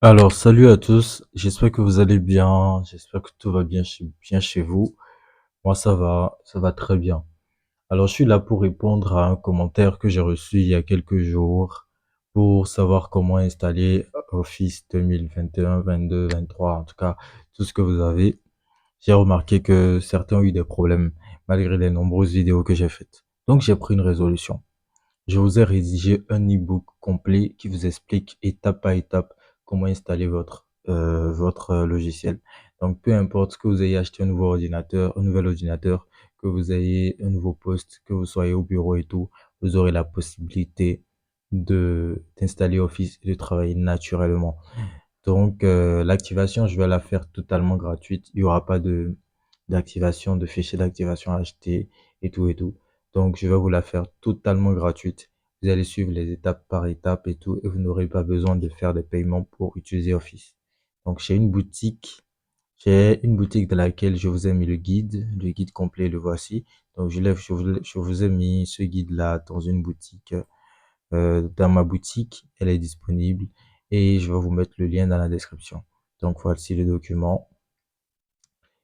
Alors, salut à tous, j'espère que vous allez bien, j'espère que tout va bien chez vous. Moi, ça va très bien. Alors, je suis là pour répondre à un commentaire que j'ai reçu il y a quelques jours pour savoir comment installer Office 2021, 22, 23, en tout cas, tout ce que vous avez. J'ai remarqué que certains ont eu des problèmes malgré les nombreuses vidéos que j'ai faites. Donc, j'ai pris une résolution. Je vous ai rédigé un e-book complet qui vous explique étape par étape comment installer votre logiciel. Donc, peu importe que vous ayez acheté un nouvel ordinateur, que vous ayez un nouveau poste, que vous soyez au bureau et tout, vous aurez la possibilité d'installer Office et de travailler naturellement. Donc, l'activation, je vais la faire totalement gratuite. Il y aura pas d'activation, de fichier d'activation à acheter et tout et tout. Donc, je vais vous la faire totalement gratuite. Vous allez suivre les étapes par étape et tout, et vous n'aurez pas besoin de faire des paiements pour utiliser Office. Donc, j'ai une boutique dans laquelle je vous ai mis le guide complet, le voici. Donc, je vous ai mis ce guide-là dans une boutique, dans ma boutique, elle est disponible et je vais vous mettre le lien dans la description. Donc, voici le document.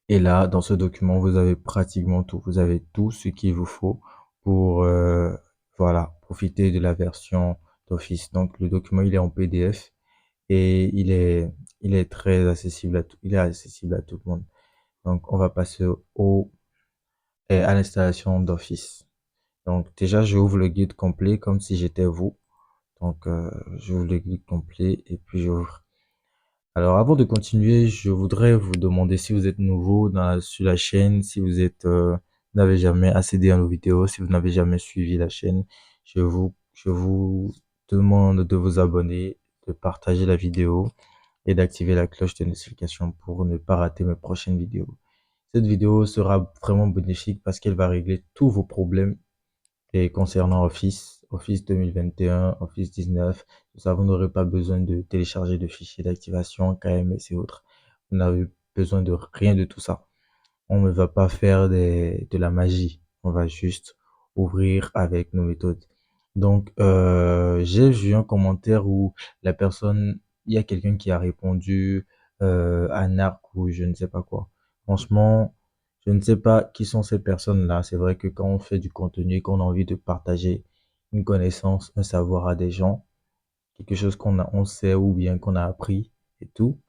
Et là, dans ce document, vous avez pratiquement tout. Vous avez tout ce qu'il vous faut pour, voilà, profiter de la version d'Office. Donc, le document, il est en PDF et il est très accessible il est accessible à tout le monde. Donc, on va passer à l'installation d'Office. Donc, déjà, je ouvre le guide complet comme si j'étais vous. Donc, j'ouvre le guide complet et puis j'ouvre. Alors, avant de continuer, je voudrais vous demander si vous êtes nouveau sur la chaîne, si n'avez jamais accédé à nos vidéos, si vous n'avez jamais suivi la chaîne, je vous demande de vous abonner, de partager la vidéo et d'activer la cloche de notification pour ne pas rater mes prochaines vidéos. Cette vidéo sera vraiment bénéfique parce qu'elle va régler tous vos problèmes et concernant Office 2021, Office 19, tout ça, vous n'aurez pas besoin de télécharger de fichiers d'activation, KMS et autres. Vous n'avez besoin de rien de tout ça. On ne va pas faire de la magie. On va juste ouvrir avec nos méthodes. Donc, j'ai vu un commentaire où il y a quelqu'un qui a répondu à Narc ou je ne sais pas quoi. Franchement, je ne sais pas qui sont ces personnes-là. C'est vrai que quand on fait du contenu, qu'on a envie de partager une connaissance, un savoir à des gens, quelque chose on sait ou bien qu'on a appris et tout,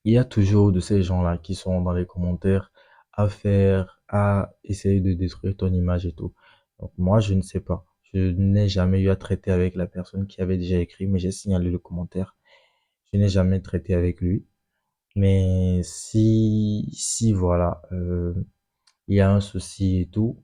il y a toujours de ces gens-là qui sont dans les commentaires à essayer de détruire ton image et tout. Donc moi, je ne sais pas. Je n'ai jamais eu à traiter avec la personne qui avait déjà écrit, mais j'ai signalé le commentaire. Je n'ai jamais traité avec lui. Mais si voilà, il y a un souci et tout,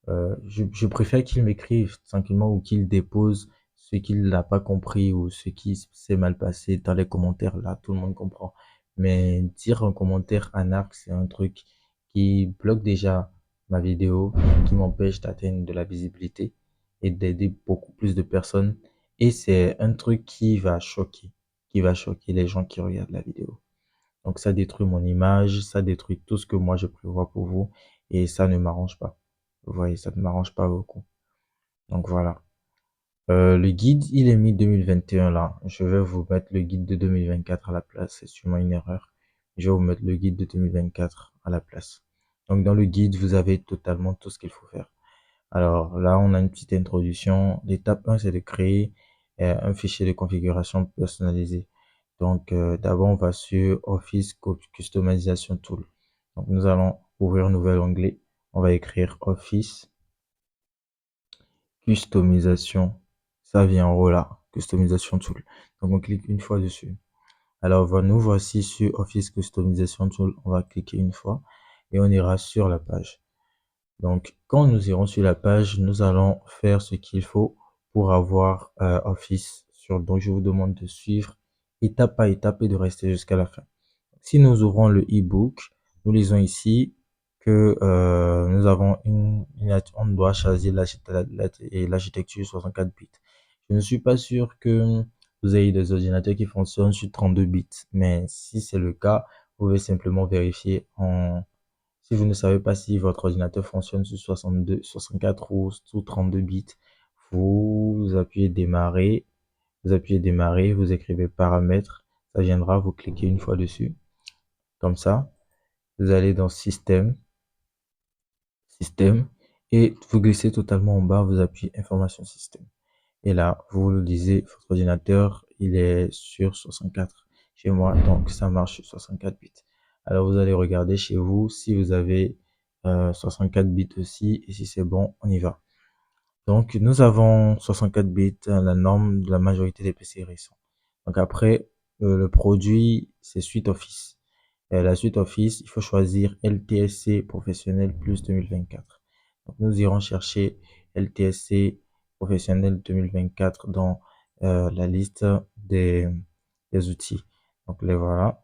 je préfère qu'il m'écrive tranquillement ou qu'il dépose ce qu'il n'a pas compris ou ce qui s'est mal passé dans les commentaires. Là, tout le monde comprend. Mais dire un commentaire anarque, c'est un truc qui bloque déjà ma vidéo, qui m'empêche d'atteindre de la visibilité et d'aider beaucoup plus de personnes. Et c'est un truc qui va choquer les gens qui regardent la vidéo. Donc ça détruit mon image, ça détruit tout ce que moi je prévois pour vous et ça ne m'arrange pas. Vous voyez, ça ne m'arrange pas beaucoup. Donc voilà. Le guide, il est mis 2021 là. Je vais vous mettre le guide de 2024 à la place. C'est sûrement une erreur. Je vais vous mettre le guide de 2024 à la place. Donc dans le guide, vous avez totalement tout ce qu'il faut faire. Alors là, on a une petite introduction. L'étape 1, c'est de créer un fichier de configuration personnalisé. Donc d'abord, on va sur Office Customization Tool. Donc nous allons ouvrir un nouvel onglet. On va écrire Office Customisation. Ça vient en haut là. Customisation Tool. Donc on clique une fois dessus. Alors nous voici sur Office Customization Tool. On va cliquer une fois et on ira sur la page. Donc, quand nous irons sur la page, nous allons faire ce qu'il faut pour avoir Office donc je vous demande de suivre étape par étape et de rester jusqu'à la fin. Si nous ouvrons le e-book, nous lisons ici que nous avons on doit choisir l'architecture 64 bits. Je ne suis pas sûr que vous ayez des ordinateurs qui fonctionnent sur 32 bits, mais si c'est le cas, vous pouvez simplement vérifier si vous ne savez pas si votre ordinateur fonctionne sur 62, 64 ou sous 32 bits, vous appuyez démarrer, vous écrivez paramètres, Ça viendra, vous cliquez une fois dessus, comme ça. Vous allez dans système, et vous glissez totalement en bas, vous appuyez information système. Et là, vous le disiez, votre ordinateur, il est sur 64 chez moi, donc ça marche sur 64 bits. Alors vous allez regarder chez vous si vous avez 64 bits aussi, et si c'est bon, on y va. Donc nous avons 64 bits, la norme de la majorité des PC récents. Donc après, le produit, c'est Suite Office. La suite Office, il faut choisir LTSC professionnel plus 2024. Donc, nous irons chercher LTSC professionnel 2024 dans la liste des outils. Donc, les voilà.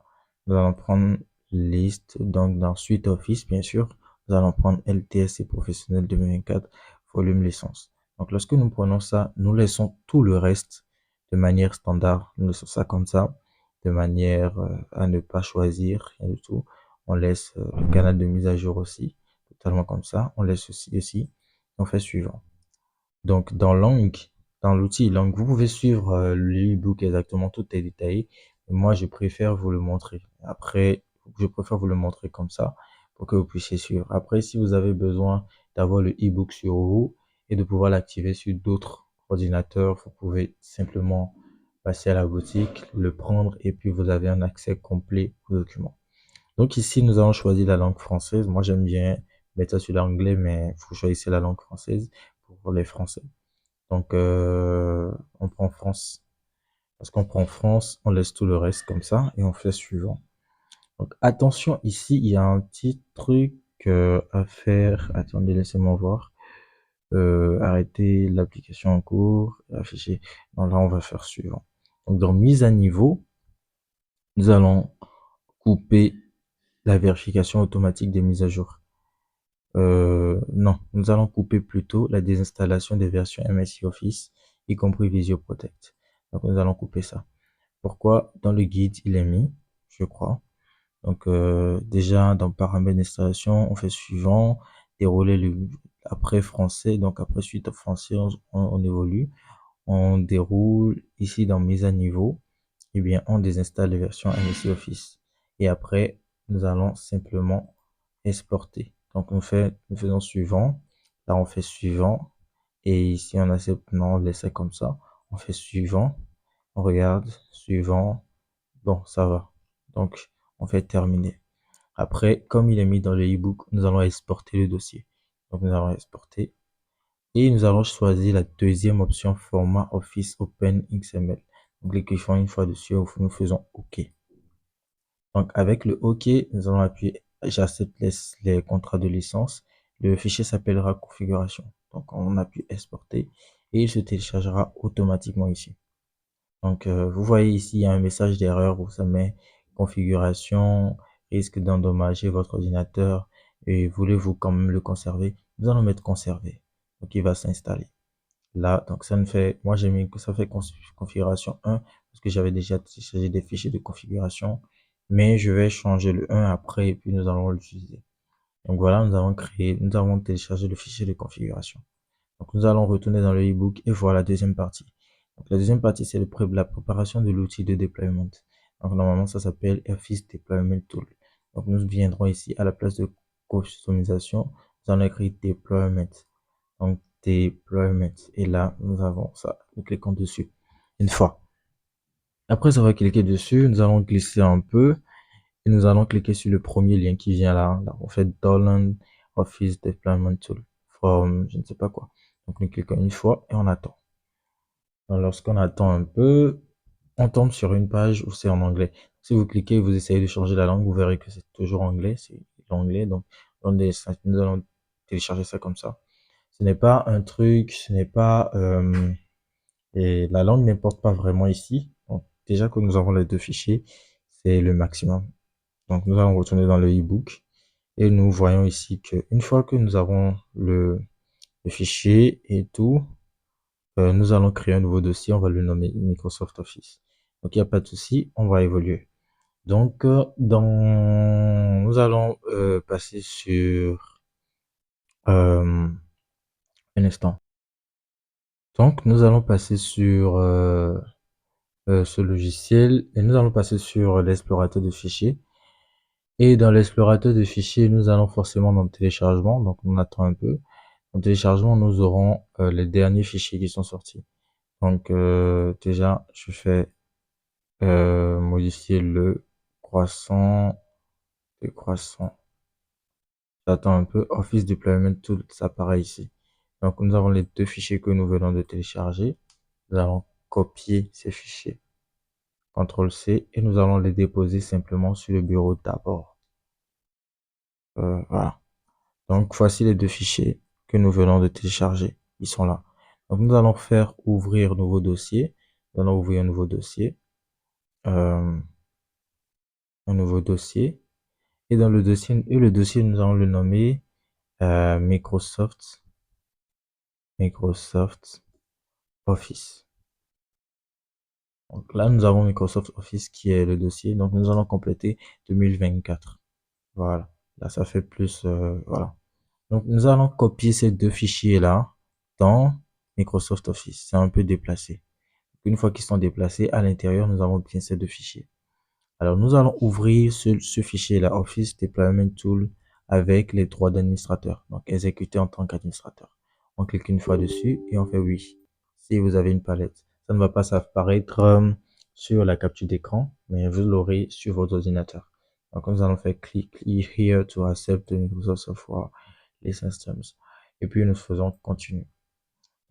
Nous allons prendre liste. Donc, dans Suite Office, bien sûr, nous allons prendre LTSC professionnel 2024, volume licence. Donc, lorsque nous prenons ça, nous laissons tout le reste de manière standard. Nous laissons ça comme ça, de manière à ne pas choisir rien du tout. On laisse le canal de mise à jour aussi, totalement comme ça. On laisse ceci aussi. On fait suivant. Donc, dans l'outil langue, vous pouvez suivre l'e-book exactement, tout est détaillé. Moi, je préfère vous le montrer. Après, je préfère vous le montrer comme ça pour que vous puissiez suivre. Après, si vous avez besoin d'avoir le e-book sur vous et de pouvoir l'activer sur d'autres ordinateurs, vous pouvez simplement passer à la boutique, le prendre et puis vous avez un accès complet aux documents. Donc ici, nous allons choisir la langue française. Moi, j'aime bien mettre ça sur l'anglais, mais vous choisissez la langue française pour les Français. Donc, on prend France. Parce qu'on prend France, on laisse tout le reste comme ça et on fait suivant. Donc, attention, ici, il y a un petit truc à faire. Attendez, laissez-moi voir. Arrêter l'application en cours, afficher. Non, là, on va faire suivant. Donc, dans mise à niveau, nous allons couper la vérification automatique des mises à jour. Non, nous allons couper plutôt la désinstallation des versions MSI Office, y compris Visio Protect. Donc, nous allons couper ça. Pourquoi? Dans le guide, il est mis, je crois. Donc, déjà, dans paramètres d'installation, on fait suivant, dérouler après français, donc après suite français, on évolue. On déroule ici dans mise à niveau, et bien, on désinstalle les versions MSI Office. Et après, nous allons simplement exporter. Donc, nous faisons suivant. Là, on fait suivant. Et ici, on accepte, non, on laisse ça comme ça. On fait suivant. On regarde, suivant. Bon, ça va. Donc, on fait terminer. Après, comme il est mis dans le e-book, nous allons exporter le dossier. Donc, nous allons exporter. Et nous allons choisir la deuxième option, format Office Open XML. Donc, cliquons une fois dessus, nous faisons OK. Donc, avec le OK, nous allons appuyer j'accepte les contrats de licence. Le fichier s'appellera configuration. Donc, on appuie exporter et il se téléchargera automatiquement ici. Donc, vous voyez ici, il y a un message d'erreur où ça met configuration, risque d'endommager votre ordinateur et voulez-vous quand même le conserver? Nous allons mettre conserver. Donc, il va s'installer. Là, donc ça ne fait, moi j'ai mis que ça fait configuration 1 parce que j'avais déjà téléchargé des fichiers de configuration, mais je vais changer le 1 après et puis nous allons l'utiliser. Donc voilà, nous avons téléchargé le fichier de configuration. Donc nous allons retourner dans le e-book et voir la deuxième partie. Donc la deuxième partie, c'est la préparation de l'outil de deployment. Donc normalement, ça s'appelle Office Deployment Tool. Donc nous viendrons ici à la place de customisation, nous allons écrire deployment. Donc deployment. Et là, nous avons ça. Nous cliquons dessus. Une fois. Après avoir cliqué dessus, nous allons glisser un peu et nous allons cliquer sur le premier lien qui vient là. Là, on fait Download Office Deployment Tool from je ne sais pas quoi. Donc nous cliquons une fois et on attend. Donc, lorsqu'on attend un peu, on tombe sur une page où c'est en anglais. Si vous cliquez, vous essayez de changer la langue, vous verrez que c'est toujours anglais, c'est l'anglais. Donc nous allons télécharger ça comme ça. Ce n'est pas un truc, ce n'est pas et la langue n'importe pas vraiment ici. Donc, déjà que nous avons les deux fichiers, c'est le maximum. Donc nous allons retourner dans le e-book et nous voyons ici que une fois que nous avons le fichier et tout, nous allons créer un nouveau dossier, on va le nommer Microsoft Office. Donc il n'y a pas de souci, on va évoluer. Donc nous allons passer sur un instant. Donc nous allons passer sur ce logiciel et nous allons passer sur l'explorateur de fichiers. Et dans l'explorateur de fichiers, nous allons forcément dans le téléchargement. Donc, on attend un peu. Dans le téléchargement, nous aurons les derniers fichiers qui sont sortis. Donc, déjà, je fais modifier croissant, le croissant. J'attends un peu. Office Deployment Tool, ça apparaît ici. Donc, nous avons les deux fichiers que nous venons de télécharger. Nous allons copier ces fichiers. CTRL-C et nous allons les déposer simplement sur le bureau d'abord. Voilà. Donc, voici les deux fichiers que nous venons de télécharger. Ils sont là. Donc, nous allons faire ouvrir nouveau dossier. Nous allons ouvrir un nouveau dossier. Un nouveau dossier. Et dans le dossier, nous allons le nommer Microsoft Office. Donc là, nous avons Microsoft Office qui est le dossier. Donc, nous allons compléter 2024. Voilà. Là, ça fait plus, voilà. Donc, nous allons copier ces deux fichiers-là dans Microsoft Office. C'est un peu déplacé. Une fois qu'ils sont déplacés, à l'intérieur, nous avons bien ces deux fichiers. Alors, nous allons ouvrir ce fichier-là, Office Deployment Tool, avec les droits d'administrateur. Donc, exécuter en tant qu'administrateur. On clique une fois dessus et on fait oui. Si vous avez une palette, ça ne va pas s'apparaître sur la capture d'écran, mais vous l'aurez sur votre ordinateur. Donc, nous allons faire click here to accept the Microsoft Software License Terms. Et puis, nous faisons continue.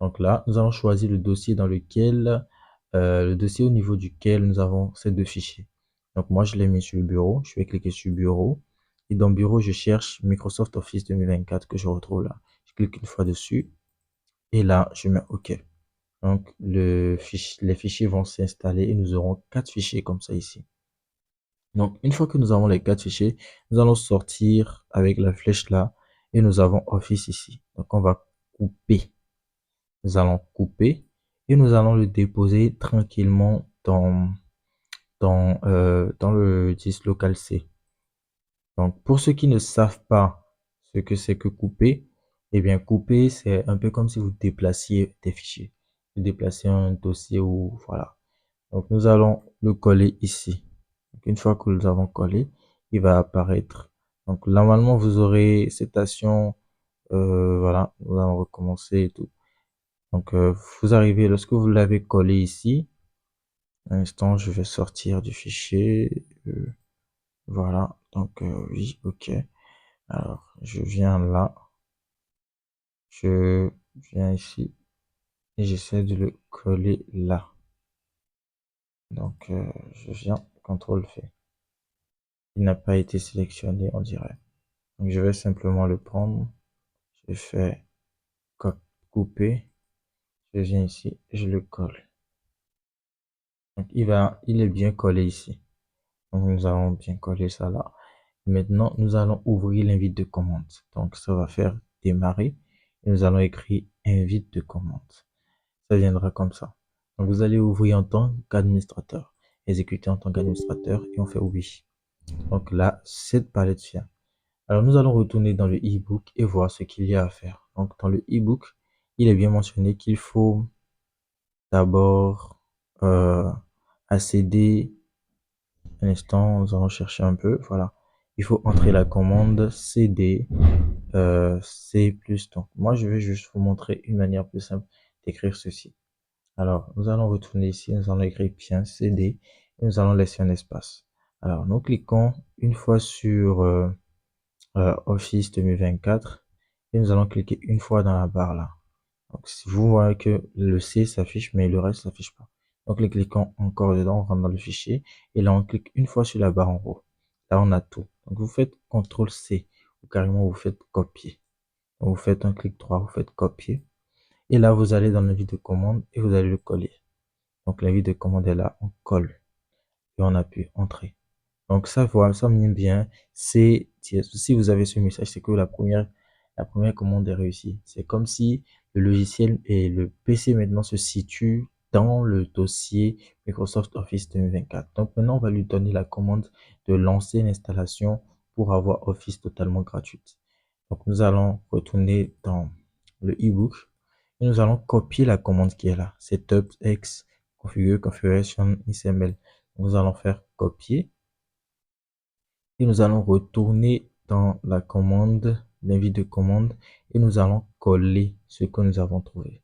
Donc là, nous allons choisir le dossier dans lequel, le dossier au niveau duquel nous avons ces deux fichiers. Donc moi, je l'ai mis sur le bureau. Je vais cliquer sur bureau. Et dans bureau, je cherche Microsoft Office 2024 que je retrouve là. Je clique une fois dessus. Et là, je mets OK. Donc les fichiers vont s'installer et nous aurons 4 fichiers comme ça ici. Donc une fois que nous avons les 4 fichiers, nous allons sortir avec la flèche là. Et nous avons Office ici. Donc on va couper. Nous allons couper et nous allons le déposer tranquillement dans le disque local C. Donc, pour ceux qui ne savent pas ce que c'est que couper, eh bien, couper, c'est un peu comme si vous déplaciez des fichiers. Vous déplacez un dossier ou voilà. Donc, nous allons le coller ici. Donc, une fois que nous avons collé, il va apparaître. Donc, normalement, vous aurez cette action. Voilà, nous allons recommencer et tout. Donc, vous arrivez, lorsque vous l'avez collé ici, un instant, je vais sortir du fichier. Voilà, donc oui, ok. Alors, je viens là, je viens ici et j'essaie de le coller là. Donc, je viens, CTRL fait. Il n'a pas été sélectionné, on dirait. Donc, je vais simplement le prendre. Je fais couper. Je viens ici, je le colle. Donc, il est bien collé ici. Donc, nous allons bien coller ça là. Maintenant, nous allons ouvrir l'invite de commande. Donc, ça va faire démarrer. Et nous allons écrire invite de commande. Ça viendra comme ça. Donc, vous allez ouvrir en tant qu'administrateur. Exécuter en tant qu'administrateur et on fait oui. Donc là, cette palette vient. Alors, nous allons retourner dans le e-book et voir ce qu'il y a à faire. Donc, dans le e-book, il est bien mentionné qu'il faut d'abord accéder. Un instant, nous allons chercher un peu. Voilà. Il faut entrer la commande cd c+. Donc, moi, je vais juste vous montrer une manière plus simple d'écrire ceci. Alors, nous allons retourner ici. Nous allons écrire bien cd et nous allons laisser un espace. Alors, nous cliquons une fois sur Office 2024 et nous allons cliquer une fois dans la barre là. Donc, si vous voyez que le C s'affiche, mais le reste s'affiche pas. Donc, les cliquons encore dedans, on rentre dans le fichier. Et là, on clique une fois sur la barre en haut. Là, on a tout. Donc, vous faites CTRL C ou carrément vous faites copier. Donc, vous faites un clic droit, vous faites copier. Et là, vous allez dans l'invite de commande et vous allez le coller. Donc, l'invite de commande est là, on colle et on appuie Entrée. Donc, ça, voilà, ça me bien. C'est, si vous avez ce message, c'est que la première commande est réussie. C'est comme si le logiciel et le PC maintenant se situent dans le dossier Microsoft Office 2024. Donc, maintenant, on va lui donner la commande de lancer l'installation pour avoir Office totalement gratuite. Donc, nous allons retourner dans le e-book et nous allons copier la commande qui est là. Setup X configure configuration XML. Nous allons faire copier et nous allons retourner dans la commande, l'invite de commande et nous allons coller ce que nous avons trouvé.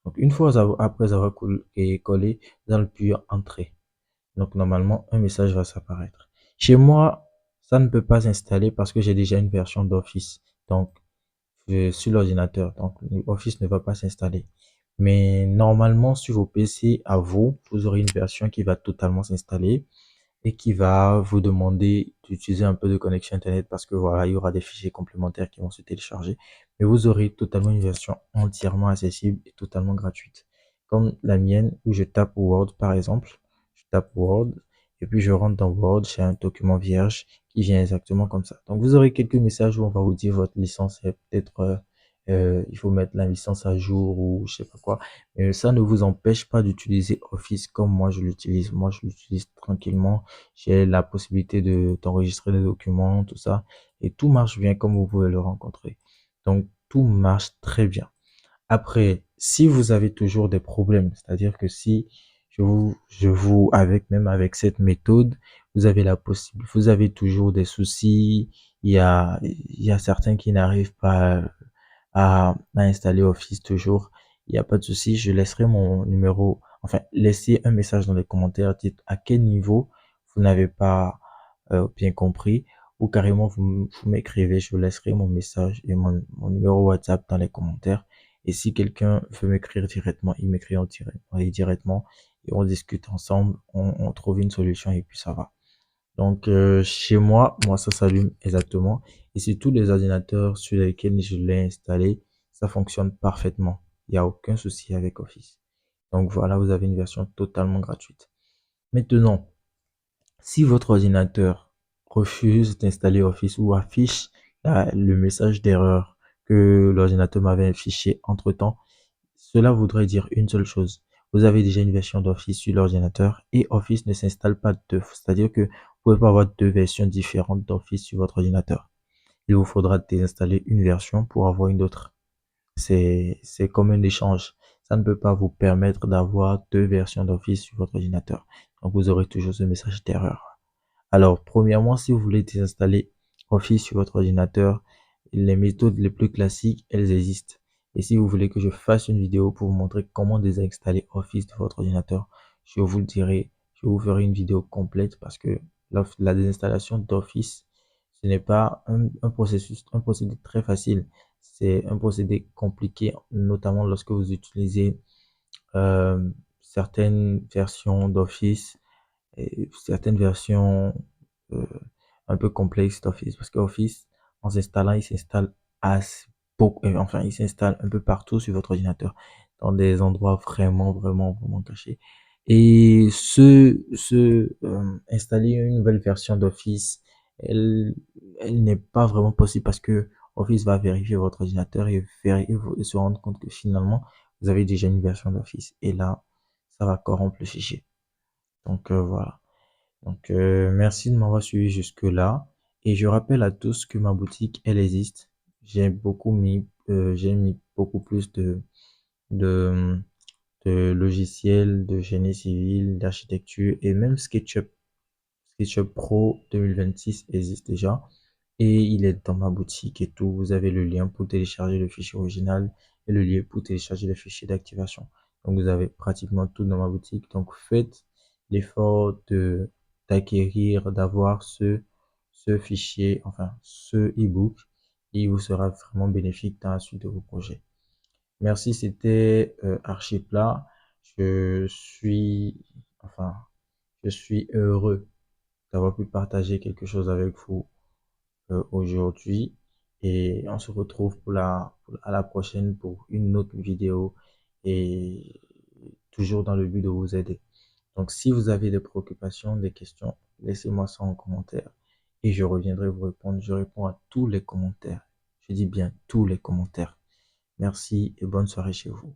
Donc, une fois après avoir collé, nous allons puis entrer. Donc, normalement, un message va s'apparaître. Chez moi, ça ne peut pas s'installer parce que j'ai déjà une version d'Office. Donc, sur l'ordinateur. Donc, Office ne va pas s'installer. Mais normalement, sur vos PC, à vous, vous aurez une version qui va totalement s'installer et qui va vous demander d'utiliser un peu de connexion Internet parce que voilà, il y aura des fichiers complémentaires qui vont se télécharger. Mais vous aurez totalement une version entièrement accessible et totalement gratuite. Comme la mienne où je tape Word par exemple. Je tape Word et puis je rentre dans Word, j'ai un document vierge qui vient exactement comme ça. Donc vous aurez quelques messages où on va vous dire votre licence est peut-être il faut mettre la licence à jour ou je sais pas quoi. Mais ça ne vous empêche pas d'utiliser Office comme moi je l'utilise. Moi je l'utilise tranquillement. J'ai la possibilité de d'enregistrer des documents, tout ça. Et tout marche bien comme vous pouvez le rencontrer. Donc tout marche très bien. Après, si vous avez toujours des problèmes, c'est-à-dire que si même avec cette méthode, vous avez la possibilité, vous avez toujours des soucis, il y a certains qui n'arrivent pas à installer Office toujours, il n'y a pas de souci, je laisserai mon numéro, enfin, laissez un message dans les commentaires, dites à quel niveau vous n'avez pas bien compris, ou carrément vous m'écrivez, je vous laisserai mon message et mon numéro WhatsApp dans les commentaires. Et si quelqu'un veut m'écrire directement, il m'écrit directement et on discute ensemble, on trouve une solution et puis ça va. Donc, chez moi, ça s'allume exactement. Et sur tous les ordinateurs sur lesquels je l'ai installé, ça fonctionne parfaitement. Il n'y a aucun souci avec Office. Donc voilà, vous avez une version totalement gratuite. Maintenant, si votre ordinateur refuse d'installer Office ou affiche le message d'erreur que l'ordinateur m'avait affiché entre-temps, cela voudrait dire une seule chose. Vous avez déjà une version d'Office sur l'ordinateur et Office ne s'installe pas deux. C'est-à-dire que vous pouvez pas avoir deux versions différentes d'Office sur votre ordinateur. Il vous faudra désinstaller une version pour avoir une autre. C'est comme un échange. Ça ne peut pas vous permettre d'avoir deux versions d'Office sur votre ordinateur. Donc vous aurez toujours ce message d'erreur. Alors, premièrement, si vous voulez désinstaller Office sur votre ordinateur, les méthodes les plus classiques, elles existent. Et si vous voulez que je fasse une vidéo pour vous montrer comment désinstaller Office de votre ordinateur, je vous le dirai, je vous ferai une vidéo complète parce que la désinstallation d'Office, ce n'est pas un procédé très facile. C'est un procédé compliqué, notamment lorsque vous utilisez certaines versions d'Office et certaines versions euh, un peu complexes d'Office. Parce qu'Office, en s'installant, il s'installe enfin, il s'installe un peu partout sur votre ordinateur, dans des endroits vraiment cachés. Et installer une nouvelle version d'Office, elle, elle n'est pas vraiment possible parce que Office va vérifier votre ordinateur et se rendre compte que finalement, vous avez déjà une version d'Office. Et là, ça va corrompre le fichier. Donc voilà. Donc merci de m'avoir suivi jusque-là. Et je rappelle à tous que ma boutique, elle existe. J'ai mis beaucoup plus de, de logiciels de génie civil, d'architecture et même SketchUp. SketchUp Pro 2026 existe déjà et il est dans ma boutique et tout. Vous avez le lien pour télécharger le fichier original et le lien pour télécharger le fichier d'activation. Donc vous avez pratiquement tout dans ma boutique. Donc faites l'effort de d'acquérir, d'avoir ce fichier, enfin ce e-book, et il vous sera vraiment bénéfique dans la suite de vos projets. Merci, c'était Archiplat. Je suis, enfin, je suis heureux d'avoir pu partager quelque chose avec vous aujourd'hui et on se retrouve à la prochaine pour une autre vidéo et toujours dans le but de vous aider. Donc, si vous avez des préoccupations, des questions, laissez-moi ça en commentaire et je reviendrai vous répondre. Je réponds à tous les commentaires. Je dis bien tous les commentaires. Merci et bonne soirée chez vous.